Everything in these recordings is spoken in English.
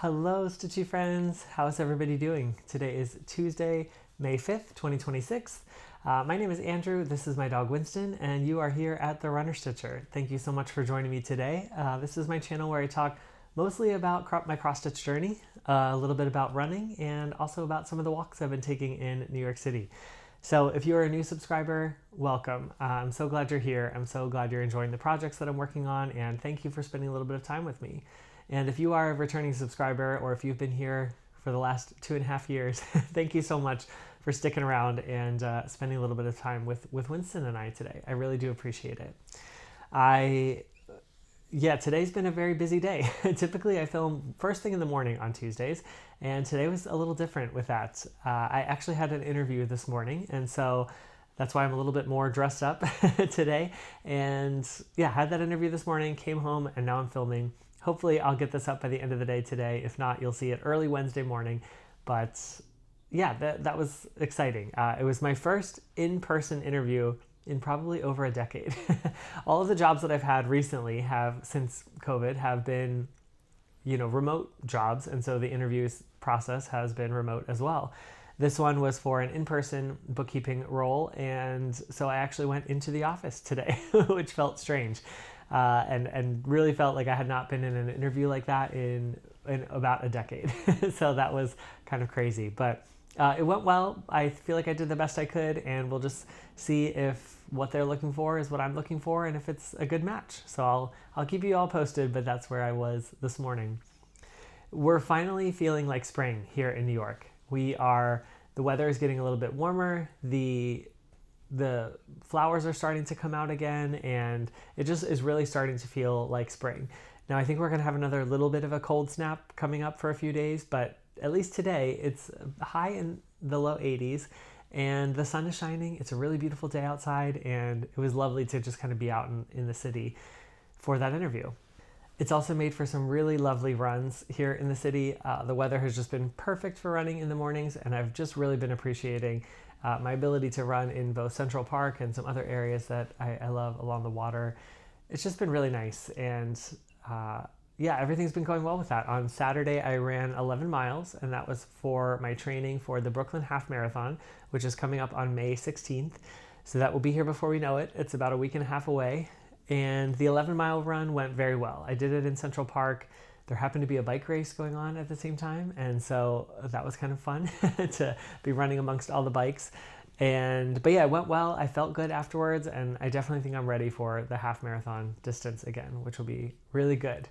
Hello, Stitchy friends. How's everybody doing? Today is Tuesday, May 5th, 2026. My name is Andrew. This is my dog Winston, and you are here at the Runner Stitcher. Thank you so much for joining me today. This is my channel where I talk mostly about my cross-stitch journey, a little bit about running, and also about some of the walks I've been taking in New York City. So if you're a new subscriber, welcome. I'm so glad you're here. I'm so glad you're enjoying the projects that I'm working on, and thank you for spending a little bit of time with me. And if you are a returning subscriber, or if you've been here for the last 2.5 years, thank you so much for sticking around and spending a little bit of time with Winston and I today. I really do appreciate it. Today's been a very busy day. Typically I film first thing in the morning on Tuesdays, and today was a little different with that. I actually had an interview this morning, and so that's why I'm a little bit more dressed up today. And yeah, had that interview this morning, came home, and now I'm filming. Hopefully I'll get this up by the end of the day today. If not, you'll see it early Wednesday morning. But yeah, that was exciting. It was my first in-person interview in probably over a decade. All of the jobs that I've had recently since COVID have been, remote jobs. And so the interviews process has been remote as well. This one was for an in-person bookkeeping role. And so I actually went into the office today, which felt strange. And really felt like I had not been in an interview like that in about a decade. So that was kind of crazy, but it went well. I feel like I did the best I could, and we'll just see if what they're looking for is what I'm looking for, and if it's a good match. So I'll keep you all posted, but that's where I was this morning. We're finally feeling like spring here in New York. The weather is getting a little bit warmer. The flowers are starting to come out again, and it just is really starting to feel like spring. Now I think we're going to have another little bit of a cold snap coming up for a few days, but at least today it's high in the low 80s and the sun is shining. It's a really beautiful day outside, and it was lovely to just kind of be out in the city for that interview. It's also made for some really lovely runs here in the city. The weather has just been perfect for running in the mornings, and I've just really been appreciating my ability to run in both Central Park and some other areas that I love along the water. It's just been really nice, and everything's been going well with that. On Saturday, I ran 11 miles, and that was for my training for the Brooklyn Half Marathon, which is coming up on May 16th. So that will be here before we know it. It's about a week and a half away, and the 11-mile run went very well. I did it in Central Park. There happened to be a bike race going on at the same time, and so that was kind of fun to be running amongst all the bikes. But yeah, it went well. I felt good afterwards, and I definitely think I'm ready for the half marathon distance again, which will be really good.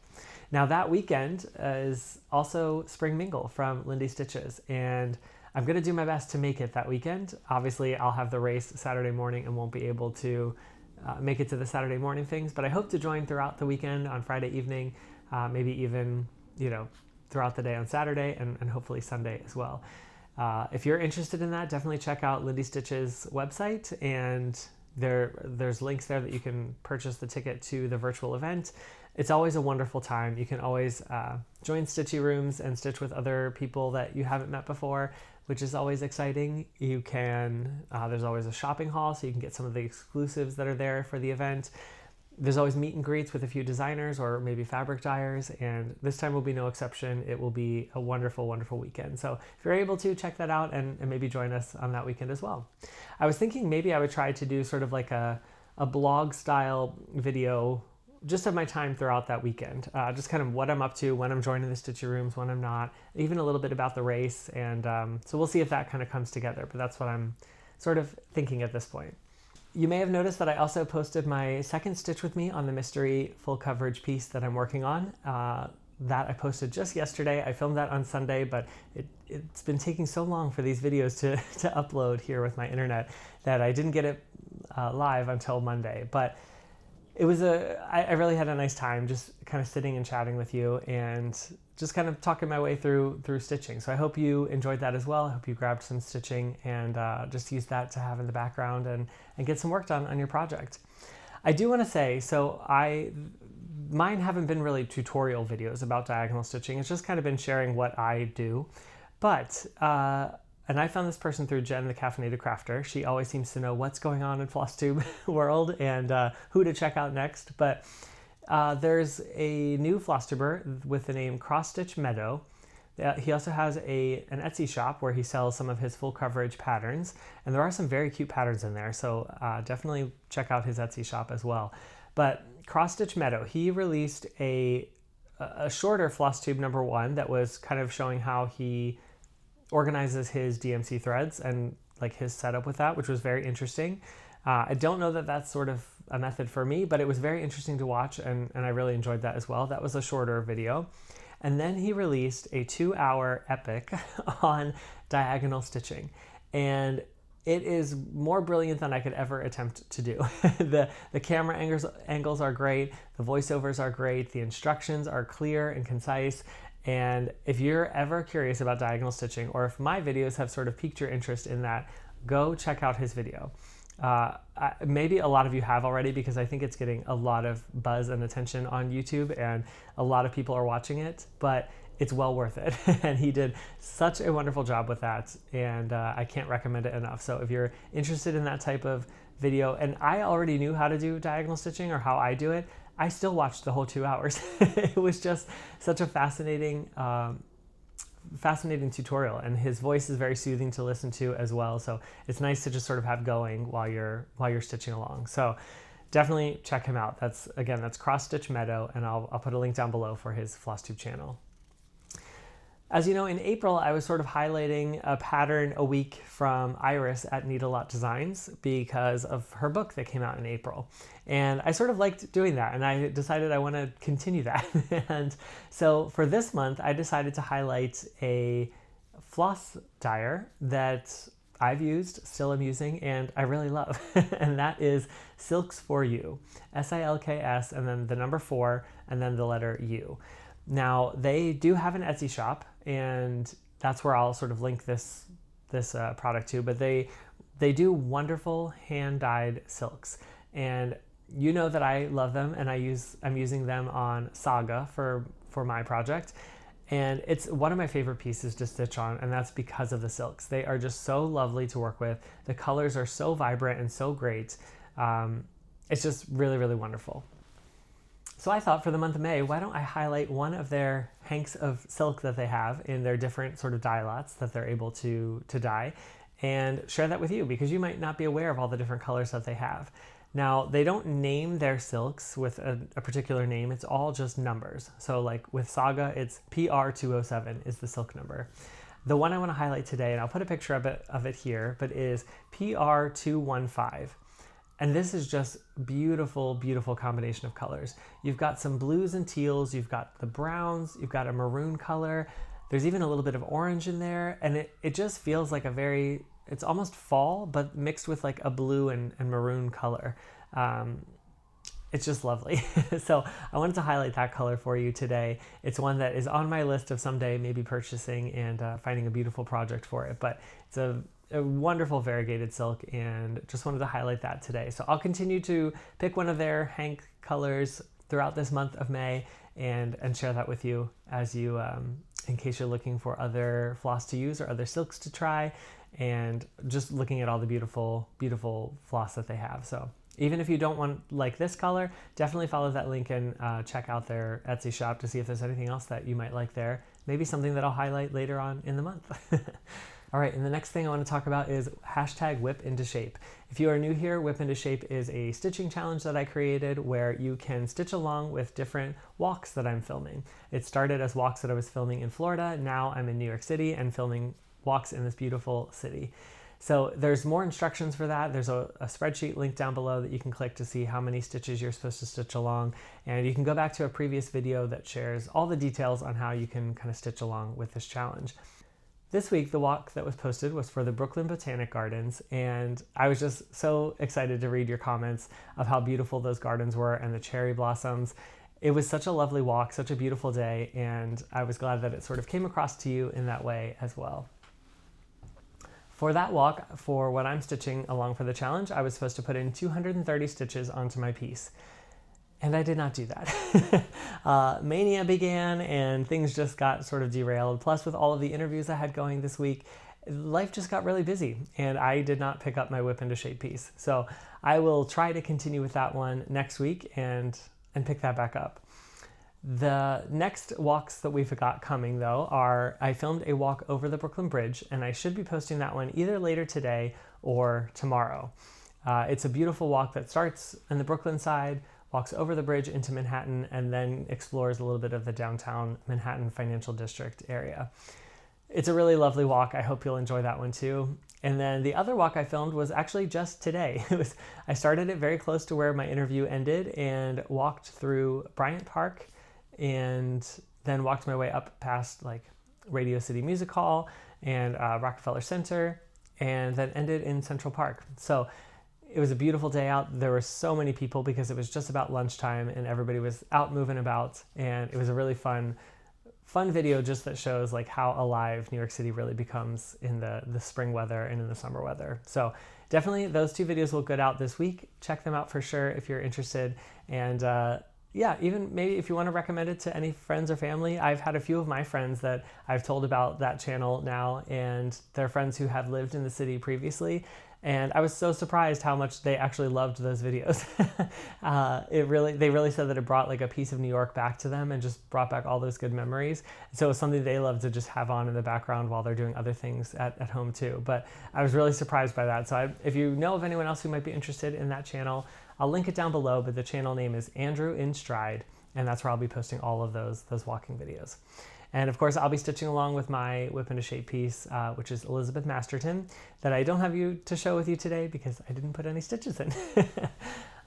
Now that weekend is also Spring Mingle from Lindy Stitches, and I'm going to do my best to make it that weekend. Obviously, I'll have the race Saturday morning and won't be able to make it to the Saturday morning things, but I hope to join throughout the weekend on Friday evening, maybe even, throughout the day on Saturday and hopefully Sunday as well. If you're interested in that, definitely check out Lindy Stitch's website, and there's links there that you can purchase the ticket to the virtual event. It's always a wonderful time. You can always join Stitchy Rooms and stitch with other people that you haven't met before, which is always exciting. You can, there's always a shopping hall, so you can get some of the exclusives that are there for the event. There's always meet and greets with a few designers or maybe fabric dyers, and this time will be no exception. It will be a wonderful, wonderful weekend. So if you're able to, check that out and maybe join us on that weekend as well. I was thinking maybe I would try to do sort of like a blog style video just of my time throughout that weekend, just kind of what I'm up to, when I'm joining the Stitchy Rooms, when I'm not, even a little bit about the race. And so we'll see if that kind of comes together, but that's what I'm sort of thinking at this point. You may have noticed that I also posted my second Stitch With Me on the mystery full coverage piece that I'm working on. That I posted just yesterday. I filmed that on Sunday, but it's been taking so long for these videos to upload here with my internet that I didn't get it live until Monday. But it was I really had a nice time just kind of sitting and chatting with you and just kind of talking my way through stitching. So I hope you enjoyed that as well. I hope you grabbed some stitching and just used that to have in the background and get some work done on your project. I do want to say, mine haven't been really tutorial videos about diagonal stitching. It's just kind of been sharing what I do. But, and I found this person through Jen, the Caffeinated Crafter. She always seems to know what's going on in Flosstube world and who to check out next. But there's a new Flosstuber with the name Cross Stitch Meadow, He also has an Etsy shop where he sells some of his full coverage patterns, and there are some very cute patterns in there, so definitely check out his Etsy shop as well. But Cross Stitch Meadow, he released a shorter Flosstube #1 that was kind of showing how he organizes his DMC threads and like his setup with that, which was very interesting. I don't know that that's sort of a method for me, but it was very interesting to watch, and I really enjoyed that as well. That was a shorter video. And then he released a 2-hour epic on diagonal stitching. And it is more brilliant than I could ever attempt to do. The camera angles are great, the voiceovers are great, the instructions are clear and concise. And if you're ever curious about diagonal stitching, or if my videos have sort of piqued your interest in that, go check out his video. Maybe a lot of you have already, because I think it's getting a lot of buzz and attention on YouTube, and a lot of people are watching it, but it's well worth it. And he did such a wonderful job with that, and I can't recommend it enough. So if you're interested in that type of video, and I already knew how to do diagonal stitching or how I do it, I still watched the whole 2 hours. It was just such a fascinating tutorial, and his voice is very soothing to listen to as well, so it's nice to just sort of have going while you're stitching along. So definitely check him out. That's Cross Stitch Meadow, and I'll put a link down below for his Flosstube channel. As you know, in April, I was sort of highlighting a pattern a week from Iris at Need a Lot Designs because of her book that came out in April. And I sort of liked doing that, and I decided I want to continue that. And so for this month, I decided to highlight a floss dyer that I've used, still am using, and I really love. And that is Silks for You. SILKS, and then the number 4, and then the letter U. Now, they do have an Etsy shop, and that's where I'll sort of link this product to, but they do wonderful hand-dyed silks. And you know that I love them, and I'm using them on Saga for my project. And it's one of my favorite pieces to stitch on, and that's because of the silks. They are just so lovely to work with. The colors are so vibrant and so great. It's just really, really wonderful. So I thought for the month of May, why don't I highlight one of their hanks of silk that they have in their different sort of dye lots that they're able to dye, and share that with you, because you might not be aware of all the different colors that they have. Now, they don't name their silks with a particular name, it's all just numbers. So like with Saga, it's PR207 is the silk number. The one I want to highlight today, and I'll put a picture of it here, but is PR215. And this is just beautiful, beautiful combination of colors. You've got some blues and teals, you've got the browns, you've got a maroon color, there's even a little bit of orange in there, and it just feels like it's almost fall, but mixed with like a blue and maroon color. It's just lovely. So I wanted to highlight that color for you today. It's one that is on my list of someday maybe purchasing and finding a beautiful project for it, but it's a wonderful variegated silk, and just wanted to highlight that today. So I'll continue to pick one of their hank colors throughout this month of May and share that with you as you, in case you're looking for other floss to use or other silks to try, and just looking at all the beautiful, beautiful floss that they have. So even if you don't want like this color, definitely follow that link and check out their Etsy shop to see if there's anything else that you might like there. Maybe something that I'll highlight later on in the month. All right, and the next thing I want to talk about is #WhipIntoShape. If you are new here, Whip Into Shape is a stitching challenge that I created where you can stitch along with different walks that I'm filming. It started as walks that I was filming in Florida. Now I'm in New York City and filming walks in this beautiful city. So there's more instructions for that. There's a spreadsheet link down below that you can click to see how many stitches you're supposed to stitch along. And you can go back to a previous video that shares all the details on how you can kind of stitch along with this challenge. This week, the walk that was posted was for the Brooklyn Botanic Gardens, and I was just so excited to read your comments of how beautiful those gardens were and the cherry blossoms. It was such a lovely walk, such a beautiful day, and I was glad that it sort of came across to you in that way as well. For that walk, for what I'm stitching along for the challenge, I was supposed to put in 230 stitches onto my piece. And I did not do that. Maynia began and things just got sort of derailed. Plus with all of the interviews I had going this week, life just got really busy and I did not pick up my Whip Into Shape piece. So I will try to continue with that one next week and pick that back up. The next walks that we've got coming though are, I filmed a walk over the Brooklyn Bridge, and I should be posting that one either later today or tomorrow. It's a beautiful walk that starts on the Brooklyn side, walks over the bridge into Manhattan, and then explores a little bit of the downtown Manhattan Financial District area. It's a really lovely walk. I hope you'll enjoy that one too. And then the other walk I filmed was actually just today. I started it very close to where my interview ended and walked through Bryant Park, and then walked my way up past like Radio City Music Hall and Rockefeller Center, and then ended in Central Park. So it was a beautiful day out. There were so many people because it was just about lunchtime and everybody was out moving about, and it was a really fun video just that shows like how alive New York City really becomes in the spring weather and in the summer weather. So definitely those two videos will get out this week. Check them out for sure if you're interested. And yeah, even maybe if you want to recommend it to any friends or family. I've had a few of my friends that I've told about that channel now, and they're friends who have lived in the city previously. And I was so surprised how much they actually loved those videos. They really said that it brought like a piece of New York back to them and just brought back all those good memories. So it was something they love to just have on in the background while they're doing other things at home too. But I was really surprised by that. So if you know of anyone else who might be interested in that channel, I'll link it down below, but the channel name is Andrew in Stride, and that's where I'll be posting all of those walking videos. And of course, I'll be stitching along with my Whip into Shape piece, which is Elizabeth Masterton, that I don't have to show with you today because I didn't put any stitches in.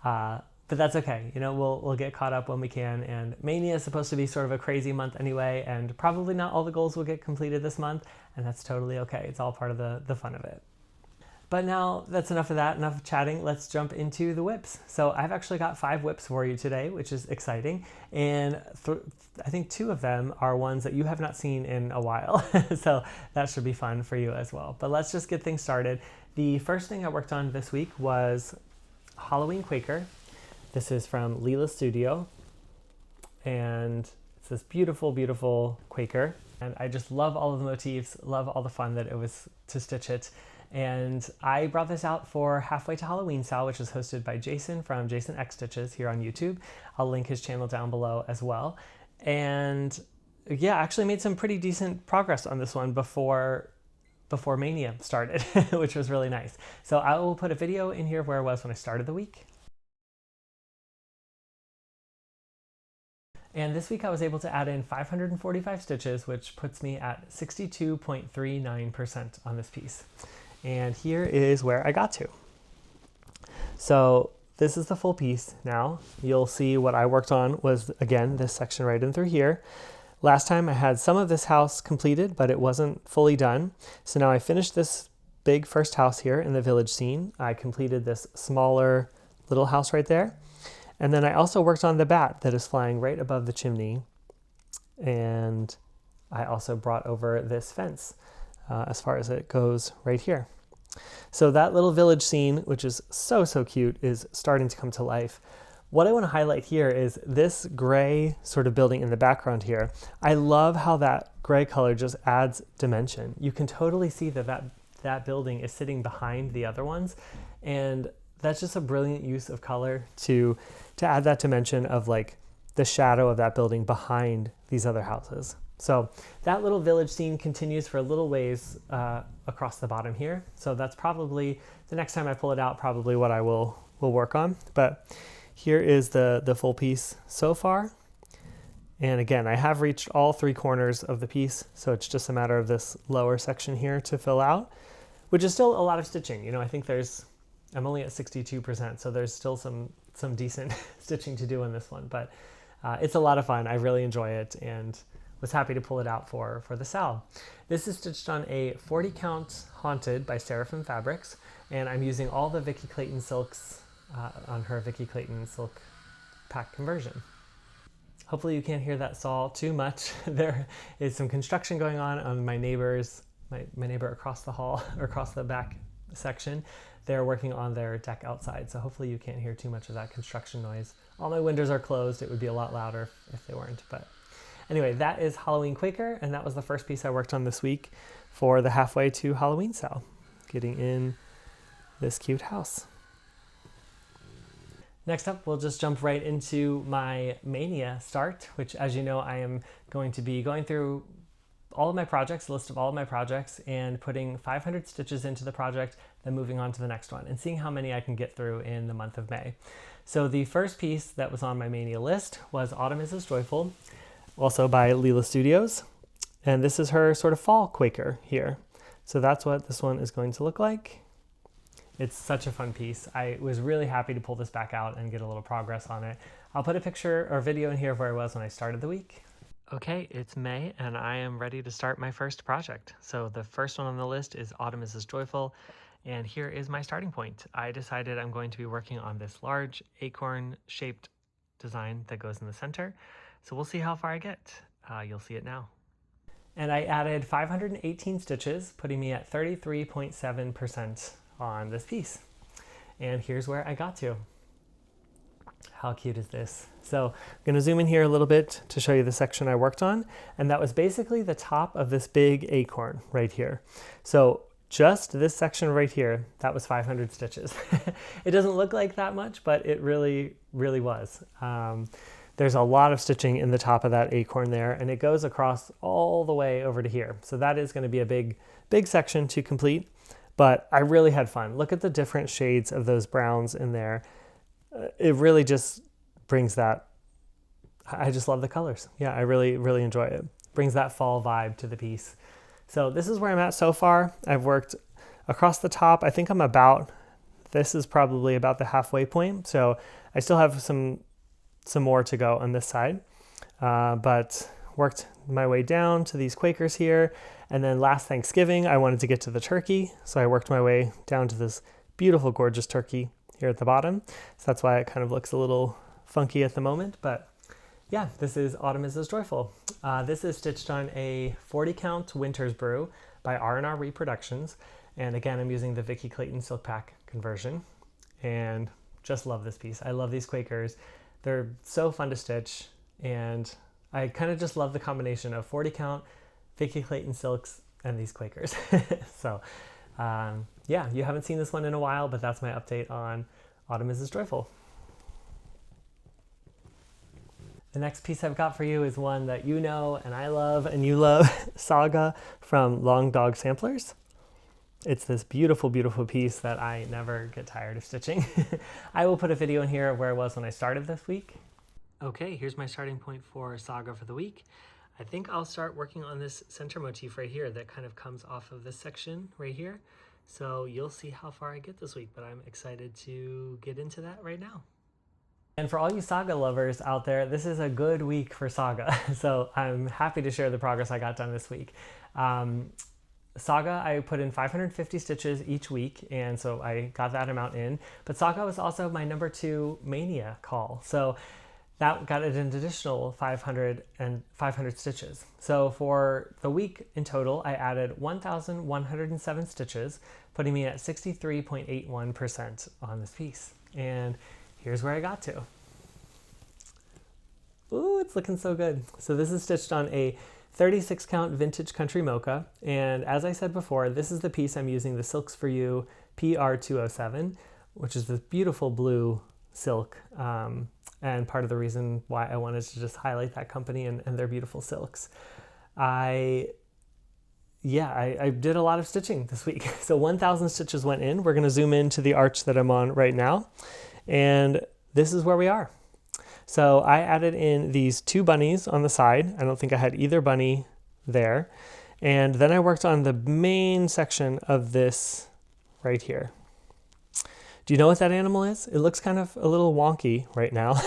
But that's okay. You know, we'll get caught up when we can. And Maynia is supposed to be sort of a crazy month anyway, and probably not all the goals will get completed this month, and that's totally okay. It's all part of the fun of it. But now that's enough of that, enough of chatting. Let's jump into the whips. So I've actually got 5 whips for you today, which is exciting. And I think 2 of them are ones that you have not seen in a while. So that should be fun for you as well. But let's just get things started. The first thing I worked on this week was Halloween Quaker. This is from Lila Studio. And it's this beautiful, beautiful Quaker. And I just love all of the motifs, love all the fun that it was to stitch it. And I brought this out for Halfway to Halloween Sal, which is hosted by Jason from Jason X Stitches here on YouTube. I'll link his channel down below as well. And yeah, I actually made some pretty decent progress on this one before Maynia started, which was really nice. So I will put a video in here of where I was when I started the week. And this week I was able to add in 545 stitches, which puts me at 62.39% on this piece. And here is where I got to. So this is the full piece now. You'll see what I worked on was, again, this section right in through here. Last time I had some of this house completed, but it wasn't fully done. So now I finished this big first house here in the village scene. I completed this smaller little house right there. And then I also worked on the bat that is flying right above the chimney. And I also brought over this fence as far as it goes right here. So that little village scene, which is so, so cute, is starting to come to life. What I want to highlight here is this gray sort of building in the background here. I love how that gray color just adds dimension. You can totally see that building is sitting behind the other ones. And that's just a brilliant use of color to add that dimension of like the shadow of that building behind these other houses. So that little village scene continues for a little ways across the bottom here. So that's probably, the next time I pull it out, probably what I will work on. But here is the full piece so far. And again, I have reached all 3 corners of the piece. So it's just a matter of this lower section here to fill out, which is still a lot of stitching. You know, I think I'm only at 62%, so there's still some decent stitching to do in this one, but it's a lot of fun. I really enjoy it and was happy to pull it out for the Sal. This is stitched on a 40 count Haunted by Seraphim Fabrics, and I'm using all the Vicki Clayton silks on her Vicki Clayton silk pack conversion. Hopefully you can't hear that saw too much. There is some construction going on my neighbor across the hall, or across the back section. They're working on their deck outside, so hopefully you can't hear too much of that construction noise. All my windows are closed. It would be a lot louder if they weren't, but anyway, that is Halloween Quaker, and that was the first piece I worked on this week for the Halfway to Halloween Sale, getting in this cute house. Next up, we'll just jump right into my Maynia start, which, as you know, I am going to be going through all of my projects, a list of all of my projects, and putting 500 stitches into the project, then moving on to the next one, and seeing how many I can get through in the month of May. So the first piece that was on my Maynia list was Autumn is as Joyful, also by Lila Studios. And this is her sort of fall Quaker here. So that's what this one is going to look like. It's such a fun piece. I was really happy to pull this back out and get a little progress on it. I'll put a picture or video in here of where I was when I started the week. Okay, it's May and I am ready to start my first project. So the first one on the list is Autumn is as Joyful, and here is my starting point. I decided I'm going to be working on this large acorn-shaped design that goes in the center. So we'll see how far I get. You'll see it now. And I added 518 stitches, putting me at 33.7% on this piece. And here's where I got to. How cute is this? So I'm going to zoom in here a little bit to show you the section I worked on. And that was basically the top of this big acorn right here. So just this section right here, that was 500 stitches. It doesn't look like that much, but it really, really was. There's a lot of stitching in the top of that acorn there, and it goes across all the way over to here. So that is going to be a big, big section to complete. But I really had fun. Look at the different shades of those browns in there. It really just brings that, I just love the colors. Yeah, I really, really enjoy it. Brings that fall vibe to the piece. So this is where I'm at so far. I've worked across the top. I think I'm about, this is probably about the halfway point. So I still have some more to go on this side, but worked my way down to these Quakers here. And then last Thanksgiving, I wanted to get to the turkey. So I worked my way down to this beautiful, gorgeous turkey here at the bottom. So that's why it kind of looks a little funky at the moment. But yeah, this is Autumn is as Joyful. This is stitched on a 40 count Winter's Brew by R&R Reproductions. And again, I'm using the Vicki Clayton Silk Pack conversion and just love this piece. I love these Quakers. They're so fun to stitch, and I kind of just love the combination of 40 count, Vicki Clayton silks, and these Quakers. So yeah, you haven't seen this one in a while, but that's my update on Autumn is as Joyful. The next piece I've got for you is one that you know and I love and you love, Saga from Long Dog Samplers. It's this beautiful, beautiful piece that I never get tired of stitching. I will put a video in here of where I was when I started this week. Okay, here's my starting point for Saga for the week. I think I'll start working on this center motif right here that kind of comes off of this section right here. So you'll see how far I get this week, but I'm excited to get into that right now. And for all you Saga lovers out there, this is a good week for Saga. So I'm happy to share the progress I got done this week. Saga, I put in 550 stitches each week, and so I got that amount in. But Saga was also my number 2 Maynia call. So that got it an additional 500 stitches. So for the week in total, I added 1,107 stitches, putting me at 63.81% on this piece. And here's where I got to. Ooh, it's looking so good. So this is stitched on a 36 count vintage country mocha. And as I said before, this is the piece I'm using the Silks for You PR207, which is this beautiful blue silk. And part of the reason why I wanted to just highlight that company and their beautiful silks. I did a lot of stitching this week. So 1,000 stitches went in. We're gonna zoom into the arch that I'm on right now. And this is where we are. So I added in these 2 bunnies on the side. I don't think I had either bunny there. And then I worked on the main section of this right here. Do you know what that animal is? It looks kind of a little wonky right now,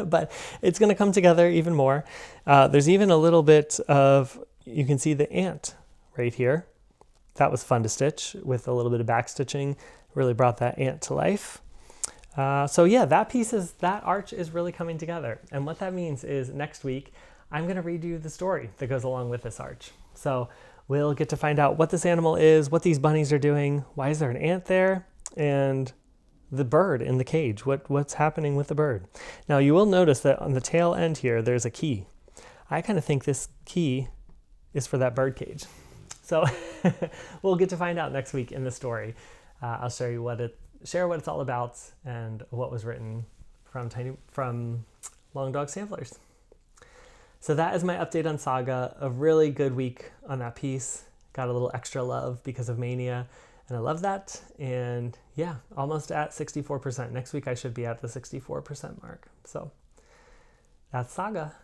but it's gonna come together even more. There's even a little bit of, you can see the ant right here. That was fun to stitch with a little bit of back stitching. Really brought that ant to life. So yeah, that arch is really coming together. And what that means is next week, I'm gonna redo the story that goes along with this arch. So we'll get to find out what this animal is, what these bunnies are doing, why is there an ant there, and the bird in the cage, what's happening with the bird. Now you will notice that on the tail end here, there's a key. I kind of think this key is for that bird cage. So we'll get to find out next week in the story. I'll share what it's all about and what was written from Long Dog Samplers. So that is my update on Saga. A really good week on that piece. Got a little extra love because of Maynia, and I love that. And yeah, almost at 64%. Next week I should be at the 64% mark. So that's Saga.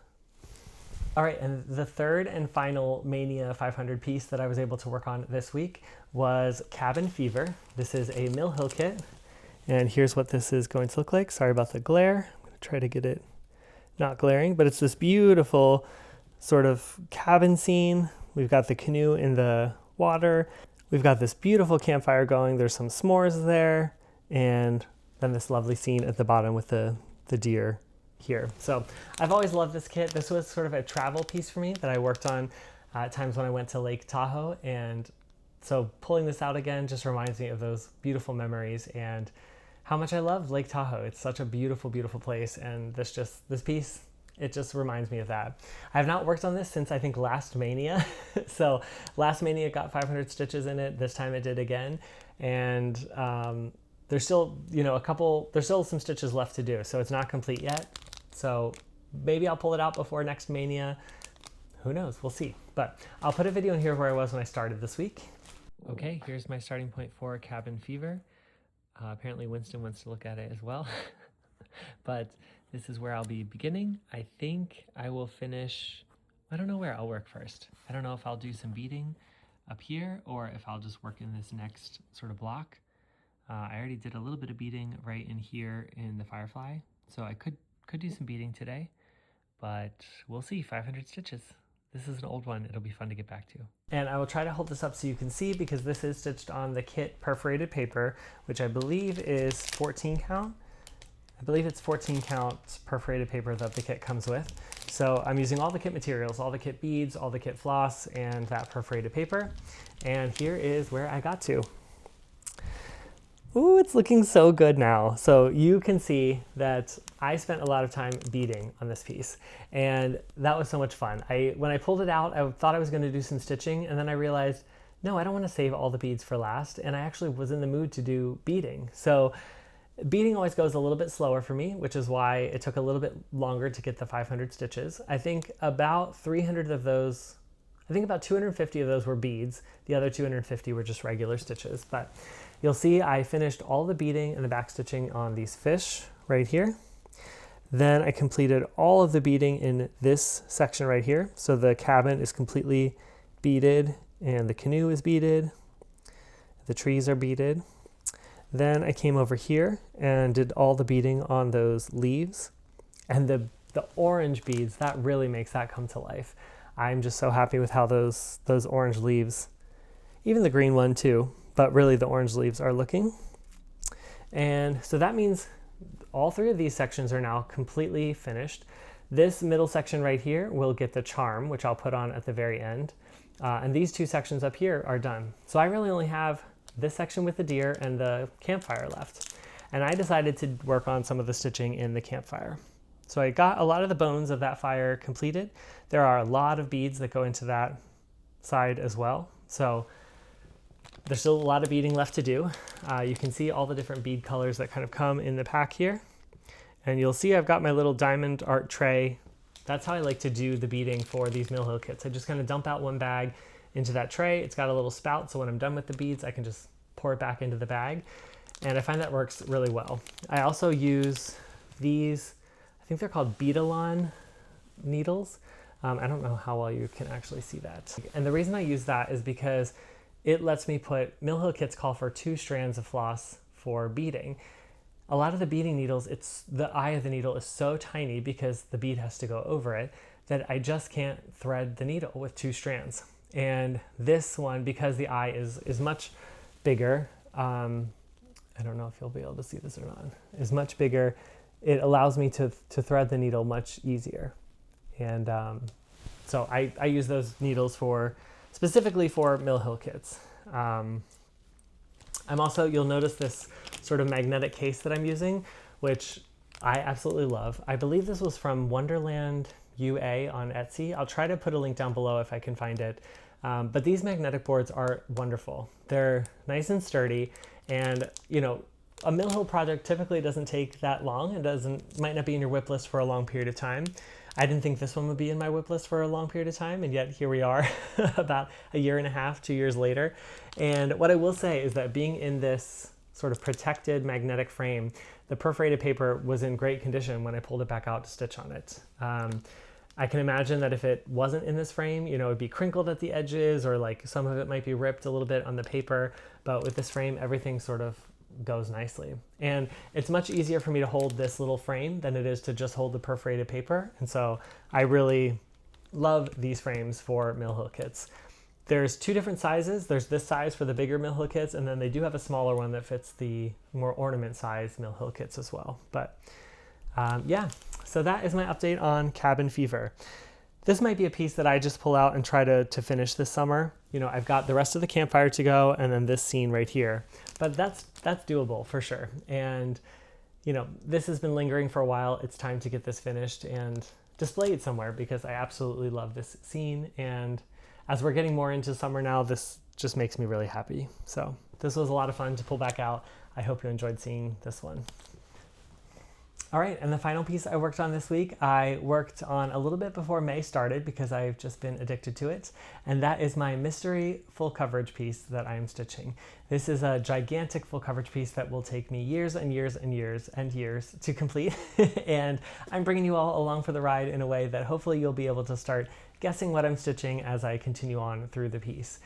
All right, and the third and final Maynia 500 piece that I was able to work on this week was Cabin Fever. This is a Mill Hill kit, and here's what this is going to look like. Sorry about the glare. I'm gonna try to get it not glaring, but it's this beautiful sort of cabin scene. We've got the canoe in the water. We've got this beautiful campfire going. There's some s'mores there, and then this lovely scene at the bottom with the deer here. So I've always loved this kit. This was sort of a travel piece for me that I worked on at times when I went to Lake Tahoe, and so pulling this out again just reminds me of those beautiful memories and how much I love Lake Tahoe. It's such a beautiful, beautiful place, and this piece, it just reminds me of that. I have not worked on this since I think last Maynia. So last Maynia got 500 stitches in it. This time it did again, and there's still, there's still some stitches left to do, so it's not complete yet. So maybe I'll pull it out before next Maynia. Who knows? We'll see. But I'll put a video in here where I was when I started this week. Okay, here's my starting point for Cabin Fever. Apparently Winston wants to look at it as well. But this is where I'll be beginning. I think I will finish, I don't know where I'll work first. I don't know if I'll do some beading up here or if I'll just work in this next sort of block. I already did a little bit of beading right in here in the Firefly, so I could do some beading today, but we'll see. 500 stitches. This is an old one. It'll be fun to get back to. And I will try to hold this up so you can see, because this is stitched on the kit perforated paper, which I believe is 14 count. I believe it's 14 count perforated paper that the kit comes with. So I'm using all the kit materials, all the kit beads, all the kit floss, and that perforated paper. And here is where I got to. Ooh, it's looking so good now. So you can see that I spent a lot of time beading on this piece, and that was so much fun. When I pulled it out, I thought I was going to do some stitching, and then I realized, no, I don't want to save all the beads for last, and I actually was in the mood to do beading. So beading always goes a little bit slower for me, which is why it took a little bit longer to get the 500 stitches. I think about 300 of those, I think about 250 of those were beads. The other 250 were just regular stitches, but you'll see I finished all the beading and the back stitching on these fish right here. Then I completed all of the beading in this section right here. So the cabin is completely beaded and the canoe is beaded. The trees are beaded. Then I came over here and did all the beading on those leaves. And the orange beads, that really makes that come to life. I'm just so happy with how those orange leaves, even the green one too, but really the orange leaves are looking. And so that means all three of these sections are now completely finished. This middle section right here will get the charm, which I'll put on at the very end. And these two sections up here are done. So I really only have this section with the deer and the campfire left. And I decided to work on some of the stitching in the campfire. So I got a lot of the bones of that fire completed. There are a lot of beads that go into that side as well. So there's still a lot of beading left to do. You can see all the different bead colors that kind of come in the pack here. And you'll see I've got my little diamond art tray. That's how I like to do the beading for these Mill Hill kits. I just kind of dump out one bag into that tray. It's got a little spout, so when I'm done with the beads, I can just pour it back into the bag. And I find that works really well. I also use these, I think they're called Beadalon needles. I don't know how well you can actually see that. And the reason I use that is because it lets me put, Mill Hill kits call for 2 strands of floss for beading. A lot of the beading needles, the eye of the needle is so tiny because the bead has to go over it that I just can't thread the needle with 2 strands. And this one, because the eye is much bigger, I don't know if you'll be able to see this or not, is much bigger, it allows me to thread the needle much easier. And so I use those needles specifically for Mill Hill kits. I'm also, you'll notice this sort of magnetic case that I'm using, which I absolutely love. I believe this was from Wonderland UA on Etsy. I'll try to put a link down below if I can find it. But these magnetic boards are wonderful. They're nice and sturdy, and a mill hill project typically doesn't take that long. It might not be in your whip list for a long period of time. I didn't think this one would be in my whip list for a long period of time, and yet here we are about a year and a half, 2 years later. And what I will say is that being in this sort of protected magnetic frame, the perforated paper was in great condition when I pulled it back out to stitch on it. I can imagine that if it wasn't in this frame, you know, it'd be crinkled at the edges, or like some of it might be ripped a little bit on the paper, but with this frame, everything sort of goes nicely. And it's much easier for me to hold this little frame than it is to just hold the perforated paper. And so I really love these frames for mill hill kits. There's two different sizes. There's this size for the bigger mill hill kits, and then they do have a smaller one that fits the more ornament size mill hill kits as well. But yeah, so that is my update on Cabin Fever. This might be a piece that I just pull out and try to finish this summer. You know, I've got the rest of the campfire to go and then this scene right here, but that's doable for sure. And you know, this has been lingering for a while. It's time to get this finished and display it somewhere because I absolutely love this scene. And as we're getting more into summer now, this just makes me really happy. So this was a lot of fun to pull back out. I hope you enjoyed seeing this one. All right, and the final piece I worked on this week, I worked on a little bit before May started because I've just been addicted to it, and that is my mystery full coverage piece that I'm stitching. This is a gigantic full coverage piece that will take me years and years and years and years to complete, and I'm bringing you all along for the ride in a way that hopefully you'll be able to start guessing what I'm stitching as I continue on through the piece.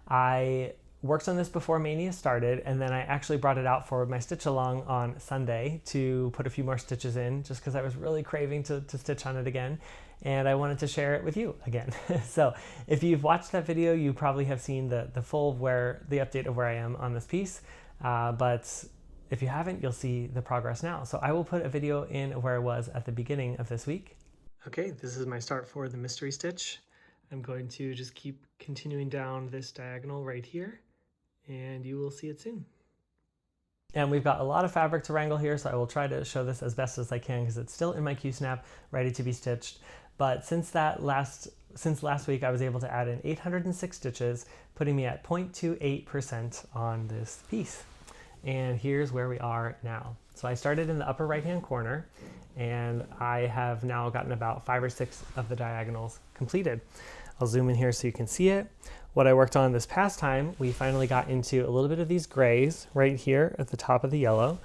I worked on this before Maynia started, and then I actually brought it out for my stitch along on Sunday to put a few more stitches in just because I was really craving to stitch on it again, and I wanted to share it with you again. So if you've watched that video, you probably have seen the update of where I am on this piece, but if you haven't, you'll see the progress now. So I will put a video in of where I was at the beginning of this week. Okay, this is my start for the mystery stitch. I'm going to just keep continuing down this diagonal right here, and you will see it soon. And we've got a lot of fabric to wrangle here, so I will try to show this as best as I can because it's still in my Q-snap, ready to be stitched. But since last week, I was able to add in 806 stitches, putting me at 0.28% on this piece. And here's where we are now. So I started in the upper right-hand corner, and I have now gotten about 5 or 6 of the diagonals completed. I'll zoom in here so you can see it. What I worked on this past time, we finally got into a little bit of these grays right here at the top of the yellow.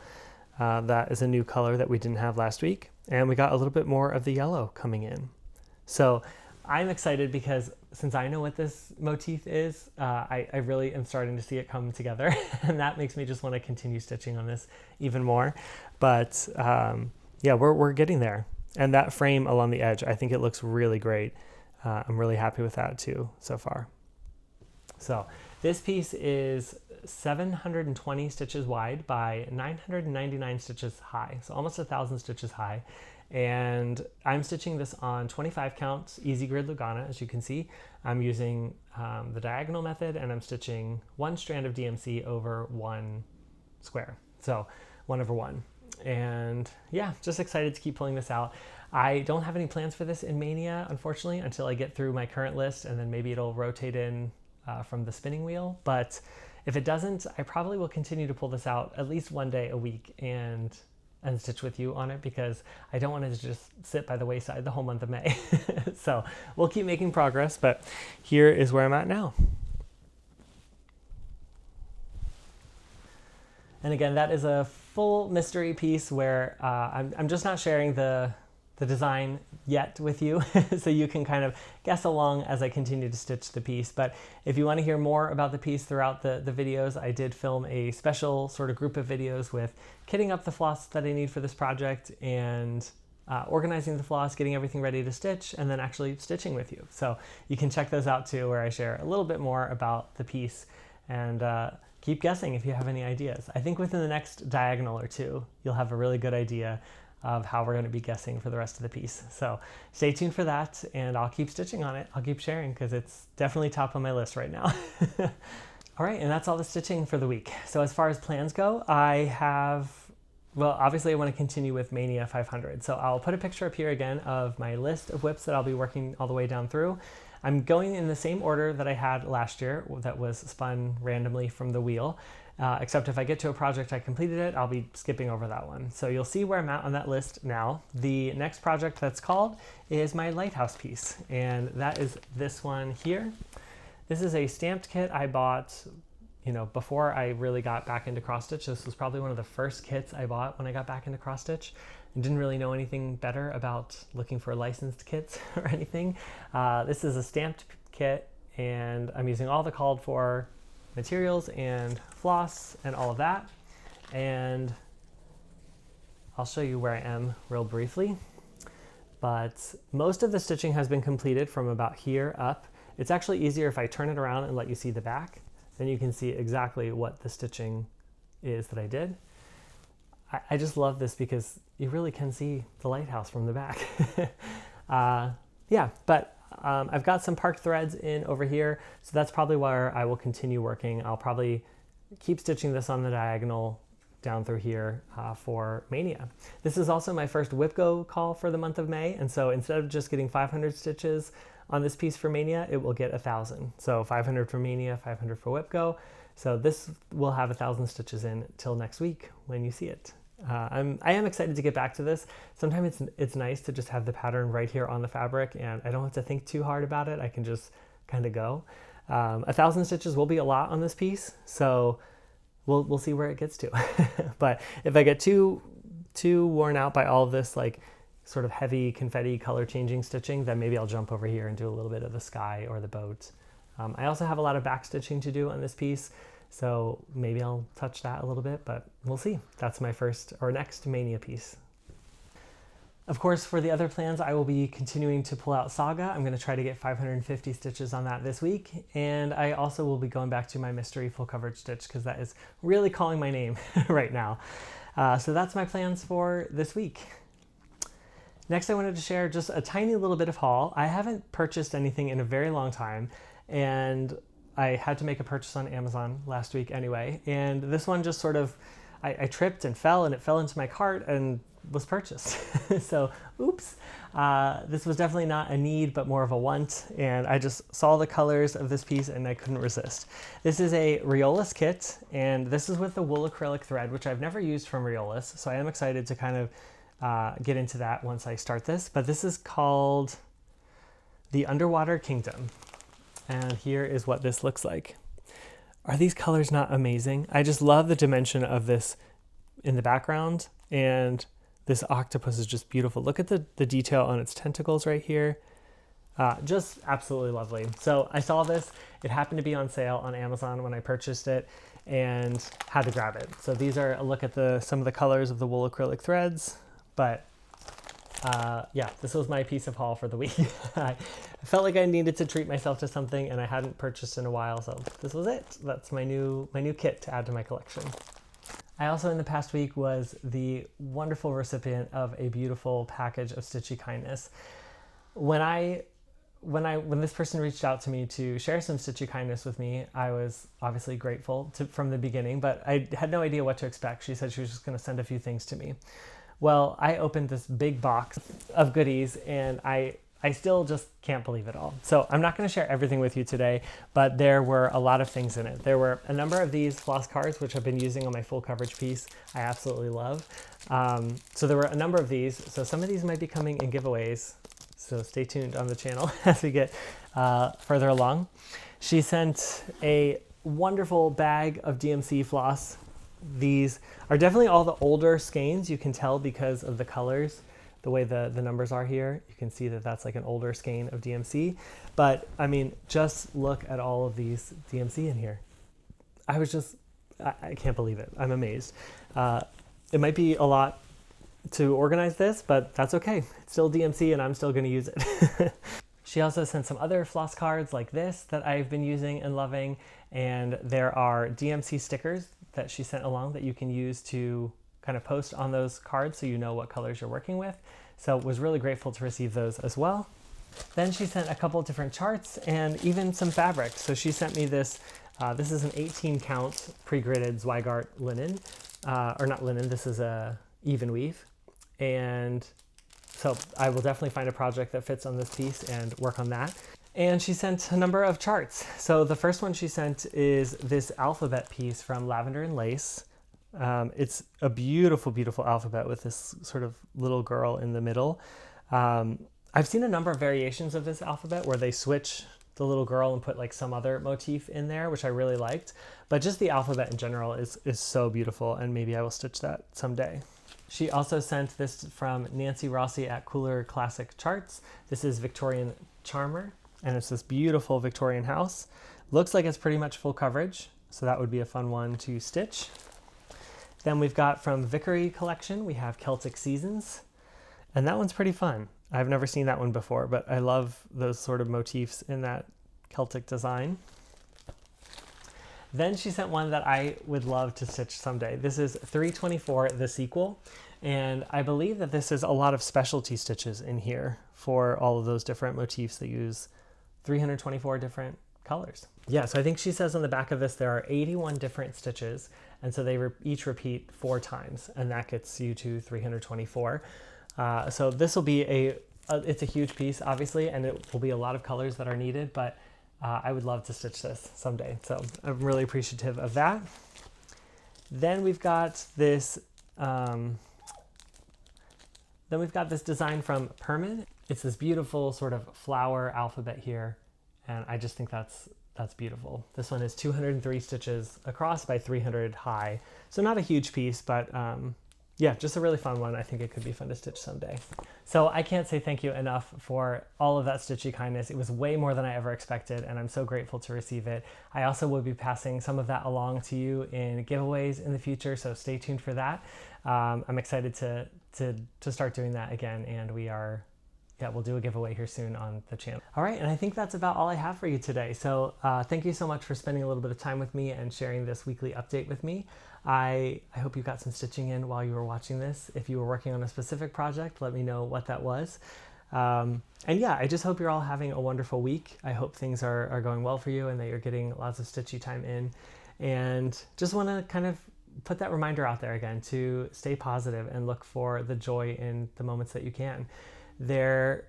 That is a new color that we didn't have last week. And we got a little bit more of the yellow coming in. So I'm excited because since I know what this motif is, I really am starting to see it come together. And that makes me just want to continue stitching on this even more. But yeah, we're getting there. And that frame along the edge, I think it looks really great. I'm really happy with that too so far. So this piece is 720 stitches wide by 999 stitches high, so almost 1,000 stitches high. And I'm stitching this on 25 count easy grid Lugana. As you can see, I'm using the diagonal method, and I'm stitching 1 strand of DMC over 1 square, so 1/1. And yeah, just excited to keep pulling this out. I don't have any plans for this in Maynia, unfortunately, until I get through my current list, and then maybe it'll rotate in from the spinning wheel. But if it doesn't, I probably will continue to pull this out at least one day a week and stitch with you on it, because I don't want it to just sit by the wayside the whole month of May. So we'll keep making progress, but here is where I'm at now. And again, that is a full mystery piece where I'm just not sharing the design yet with you, so you can kind of guess along as I continue to stitch the piece. But if you want to hear more about the piece throughout the videos, I did film a special sort of group of videos with kitting up the floss that I need for this project, and organizing the floss, getting everything ready to stitch, and then actually stitching with you. So you can check those out too, where I share a little bit more about the piece, and keep guessing if you have any ideas. I think within the next diagonal or two, you'll have a really good idea of how we're going to be guessing for the rest of the piece. So stay tuned for that, and I'll keep stitching on it. I'll keep sharing because it's definitely top on my list right now. All right, and that's all the stitching for the week. So as far as plans go, well, obviously I want to continue with Maynia 500. So I'll put a picture up here again of my list of whips that I'll be working all the way down through. I'm going in the same order that I had last year that was spun randomly from the wheel, except if I get to a project I completed it, I'll be skipping over that one. So you'll see where I'm at on that list now. The next project that's called is my lighthouse piece, and that is this one here. This is a stamped kit I bought, you know, before I really got back into cross stitch. This was probably one of the first kits I bought when I got back into cross stitch, and didn't really know anything better about looking for licensed kits or anything. This is a stamped kit, and I'm using all the called for materials and floss and all of that. And I'll show you where I am real briefly. But most of the stitching has been completed from about here up. It's actually easier if I turn it around and let you see the back. Then you can see exactly what the stitching is that I did. I just love this because you really can see the lighthouse from the back. Yeah, but I've got some parked threads in over here, so that's probably where I will continue working. I'll probably keep stitching this on the diagonal down through here for Maynia. This is also my first WIPGO call for the month of May, and so instead of just getting 500 stitches on this piece for Maynia, it will get 1,000. So 500 for Maynia, 500 for WIPGO. So this will have 1,000 stitches in till next week when you see it. I am excited to get back to this. Sometimes it's nice to just have the pattern right here on the fabric, and I don't have to think too hard about it. I can just kind of go. 1,000 stitches will be a lot on this piece, so we'll see where it gets to. But if I get too worn out by all of this like sort of heavy confetti color changing stitching, then maybe I'll jump over here and do a little bit of the sky or the boat. I also have a lot of back stitching to do on this piece, so maybe I'll touch that a little bit, but we'll see. That's my first or next Maynia piece. Of course, for the other plans, I will be continuing to pull out Saga. I'm going to try to get 550 stitches on that this week, and I also will be going back to my mystery full coverage stitch because that is really calling my name right now. So that's my plans for this week. Next, I wanted to share just a tiny little bit of haul. I haven't purchased anything in a very long time, and I had to make a purchase on Amazon last week anyway, and this one just sort of, I tripped and fell, and it fell into my cart and was purchased. So, oops. This was definitely not a need, but more of a want, and I just saw the colors of this piece and I couldn't resist. This is a Riolis kit, and this is with the wool acrylic thread, which I've never used from Riolis, so I am excited to kind of get into that once I start this. But this is called the Underwater Kingdom. And here is what this looks like. Are these colors not amazing? I just love the dimension of this in the background, and this octopus is just beautiful. Look at the detail on its tentacles right here. Just absolutely lovely. So I saw this, it happened to be on sale on Amazon when I purchased it and had to grab it. So these are a look at some of the colors of the wool acrylic threads, but yeah, this was my piece of haul for the week. I felt like I needed to treat myself to something, and I hadn't purchased in a while, so this was it. That's my new kit to add to my collection. I also in the past week was the wonderful recipient of a beautiful package of Stitchy Kindness. When this person reached out to me to share some Stitchy Kindness with me, I was obviously grateful from the beginning, but I had no idea what to expect. She said she was just going to send a few things to me. Well, I opened this big box of goodies, and I still just can't believe it all. So I'm not going to share everything with you today, but there were a lot of things in it. There were a number of these floss cards, which I've been using on my full coverage piece. I absolutely love. So there were a number of these. So some of these might be coming in giveaways. So stay tuned on the channel as we get further along. She sent a wonderful bag of DMC floss. These are definitely all the older skeins. You can tell because of the colors, the way the numbers are here. You can see that that's like an older skein of DMC. But I mean, just look at all of these DMC in here. I can't believe it. I'm amazed. It might be a lot to organize this, but that's okay. It's still DMC and I'm still going to use it. She also sent some other floss cards like this that I've been using and loving. And there are DMC stickers that she sent along that you can use to kind of post on those cards so you know what colors you're working with. So was really grateful to receive those as well. Then she sent a couple different charts and even some fabric. So she sent me this, this is an 18 count pre-gridded Zweigart linen, or not linen, this is a even weave. And so I will definitely find a project that fits on this piece and work on that. And she sent a number of charts. So the first one she sent is this alphabet piece from Lavender and Lace. It's a beautiful, beautiful alphabet with this sort of little girl in the middle. I've seen a number of variations of this alphabet where they switch the little girl and put like some other motif in there, which I really liked. But just the alphabet in general is so beautiful, and maybe I will stitch that someday. She also sent this from Nancy Rossi at Cooler Classic Charts. This is Victorian Charmer, and it's this beautiful Victorian house. Looks like it's pretty much full coverage, so that would be a fun one to stitch. Then we've got from Vickery Collection, we have Celtic Seasons, and that one's pretty fun. I've never seen that one before, but I love those sort of motifs in that Celtic design. Then she sent one that I would love to stitch someday. This is 324, the sequel, and I believe that this is a lot of specialty stitches in here for all of those different motifs that use 324 different colors. Yeah, so I think she says on the back of this there are 81 different stitches, and so they each repeat 4 times, and that gets you to 324. So this will be it's a huge piece, obviously, and it will be a lot of colors that are needed, but I would love to stitch this someday. So I'm really appreciative of that. Then we've got this, design from Perman. It's this beautiful sort of flower alphabet here, and I just think that's beautiful. This one is 203 stitches across by 300 high, so not a huge piece, but yeah, just a really fun one. I think it could be fun to stitch someday. So I can't say thank you enough for all of that stitchy kindness. It was way more than I ever expected, and I'm so grateful to receive it. I also will be passing some of that along to you in giveaways in the future, so stay tuned for that. I'm excited to start doing that again, and we'll do a giveaway here soon on the channel. All right, and I think that's about all I have for you today. So thank you so much for spending a little bit of time with me and sharing this weekly update with me. I hope you got some stitching in while you were watching this. If you were working on a specific project, let me know what that was. And yeah, I just hope you're all having a wonderful week. I hope things are going well for you and that you're getting lots of stitchy time in. And just want to kind of put that reminder out there again to stay positive and look for the joy in the moments that you can. There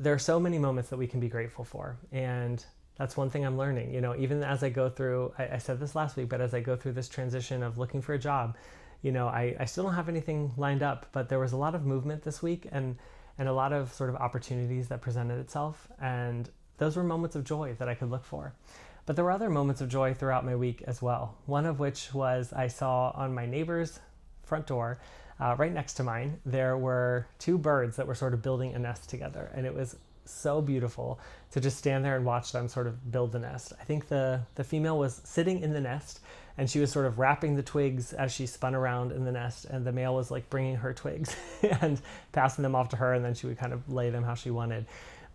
are so many moments that we can be grateful for, and that's one thing I'm learning. You know, even as I go through, I said this last week, but as I go through this transition of looking for a job, you know, I still don't have anything lined up, but there was a lot of movement this week and a lot of sort of opportunities that presented itself, and those were moments of joy that I could look for. But there were other moments of joy throughout my week as well. One of which was I saw on my neighbor's front door, right next to mine, there were 2 birds that were sort of building a nest together, and it was so beautiful to just stand there and watch them sort of build the nest. I think the female was sitting in the nest, and she was sort of wrapping the twigs as she spun around in the nest, and the male was like bringing her twigs and passing them off to her, and then she would kind of lay them how she wanted.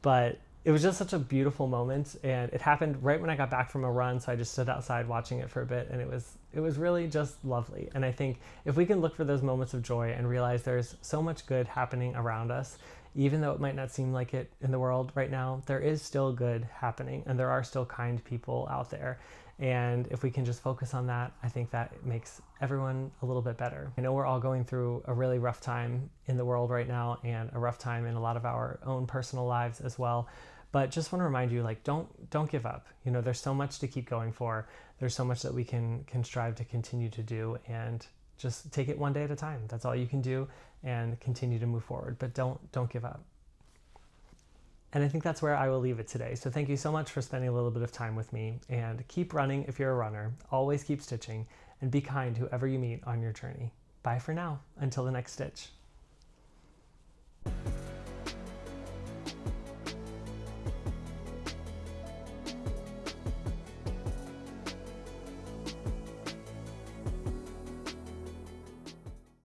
But it was just such a beautiful moment, and it happened right when I got back from a run, so I just stood outside watching it for a bit, and it was really just lovely. And I think if we can look for those moments of joy and realize there's so much good happening around us, even though it might not seem like it in the world right now, there is still good happening, and there are still kind people out there. And if we can just focus on that, I think that makes everyone a little bit better. I know we're all going through a really rough time in the world right now, and a rough time in a lot of our own personal lives as well. But just want to remind you, like, don't give up. You know, there's so much to keep going for. There's so much that we can strive to continue to do, and just take it one day at a time. That's all you can do, and continue to move forward. But don't give up. And I think that's where I will leave it today. So thank you so much for spending a little bit of time with me, and keep running if you're a runner. Always keep stitching, and be kind whoever you meet on your journey. Bye for now, until the next stitch.